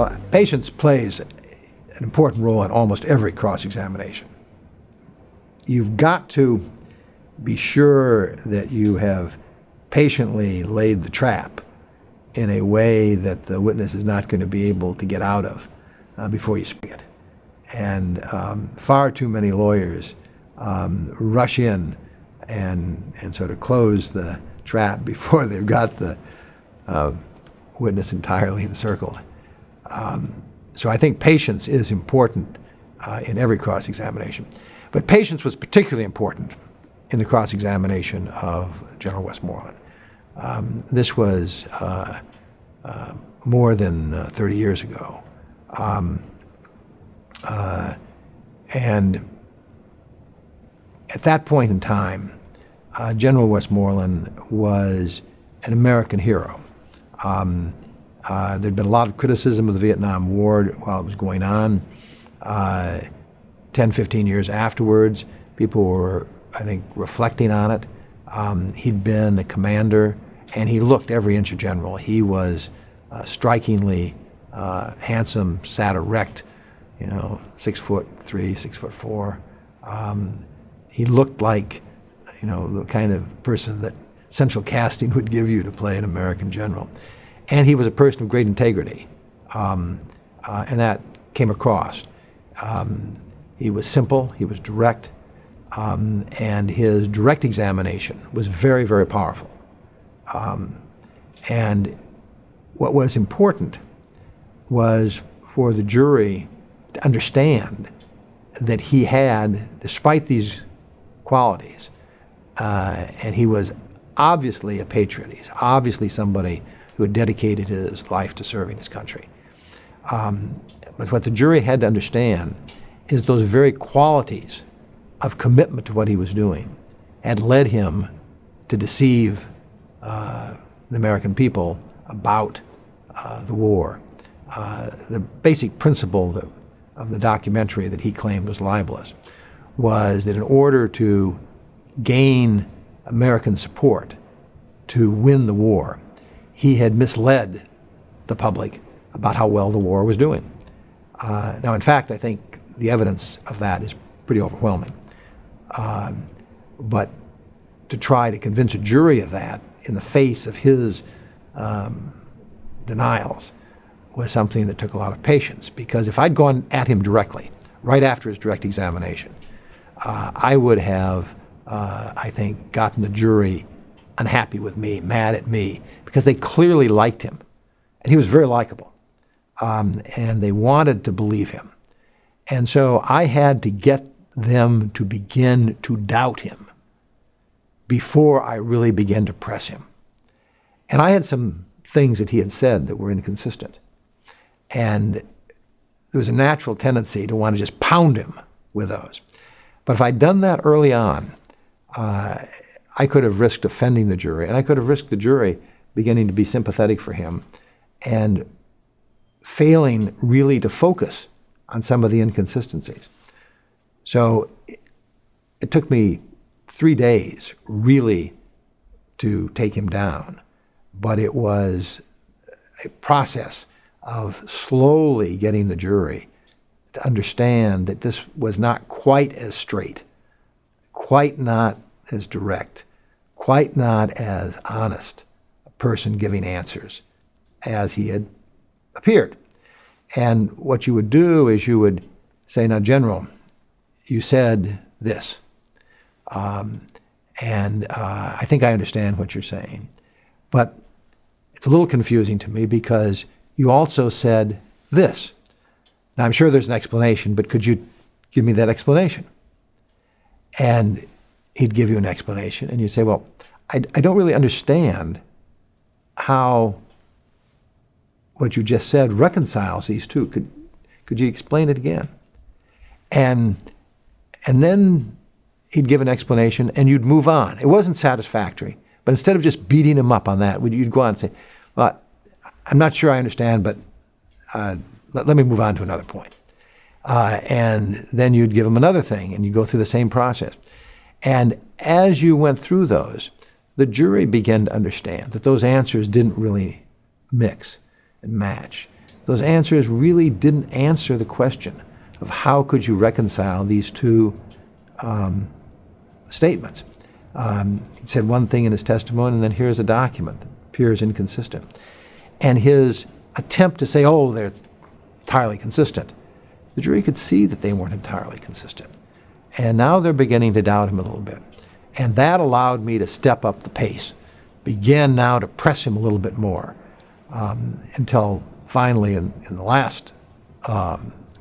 Well, patience plays an important role in almost every cross-examination. You've got to be sure that you have patiently laid the trap in a way that the witness is not going to be able to get out of before you speak it. And far too many lawyers rush in and sort of close the trap before they've got the witness entirely encircled. So I think patience is important in every cross-examination. But patience was particularly important in the cross-examination of General Westmoreland. This was more than 30 years ago. And at that point in time, General Westmoreland was an American hero. There'd been a lot of criticism of the Vietnam War while it was going on. 10, 15 years afterwards, people were, I think, reflecting on it. He'd been a commander, and he looked every inch a general. He was strikingly handsome, sat erect, 6'3", 6'4". He looked like, the kind of person that central casting would give you to play an American general. And he was a person of great integrity, and that came across. He was simple, he was direct, and his direct examination was very, very powerful. And what was important was for the jury to understand that he had, despite these qualities, and he was obviously a patriot. He's obviously somebody who had dedicated his life to serving his country. But what the jury had to understand is those very qualities of commitment to what he was doing had led him to deceive the American people about the war. The basic principle of the documentary that he claimed was libelous was that in order to gain American support to win the war, he had misled the public about how well the war was doing. Now, in fact, I think the evidence of that is pretty overwhelming. But to try to convince a jury of that in the face of his denials was something that took a lot of patience, because if I'd gone at him directly, right after his direct examination, I would have, I think, gotten the jury unhappy with me, mad at me, because they clearly liked him. And he was very likable. And they wanted to believe him. And so I had to get them to begin to doubt him before I really began to press him. And I had some things that he had said that were inconsistent. And there was a natural tendency to want to just pound him with those. But if I'd done that early on, I could have risked offending the jury, and I could have risked the jury beginning to be sympathetic for him and failing really to focus on some of the inconsistencies. So it took me 3 days really to take him down, but it was a process of slowly getting the jury to understand that this was not quite as straight, quite not as direct, quite not as honest a person giving answers as he had appeared. And what you would do is you would say, now, General, you said this, and I think I understand what you're saying, but it's a little confusing to me because you also said this. Now, I'm sure there's an explanation, but could you give me that explanation? And he'd give you an explanation, and you'd say, well, I don't really understand how what you just said reconciles these two. Could you explain it again? And then he'd give an explanation, and you'd move on. It wasn't satisfactory, but instead of just beating him up on that, you'd go on and say, well, I'm not sure I understand, but let me move on to another point. And then you'd give him another thing, and you go through the same process. And as you went through those, the jury began to understand that those answers didn't really mix and match, those answers really didn't answer the question of how could you reconcile these two statements. He said one thing in his testimony, and then here's a document that appears inconsistent. And his attempt to say, oh, they're entirely consistent, the jury could see that they weren't entirely consistent. And now they're beginning to doubt him a little bit. And that allowed me to step up the pace, begin now to press him a little bit more, until finally in the last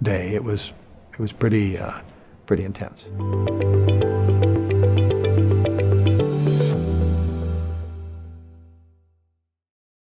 day it was pretty intense.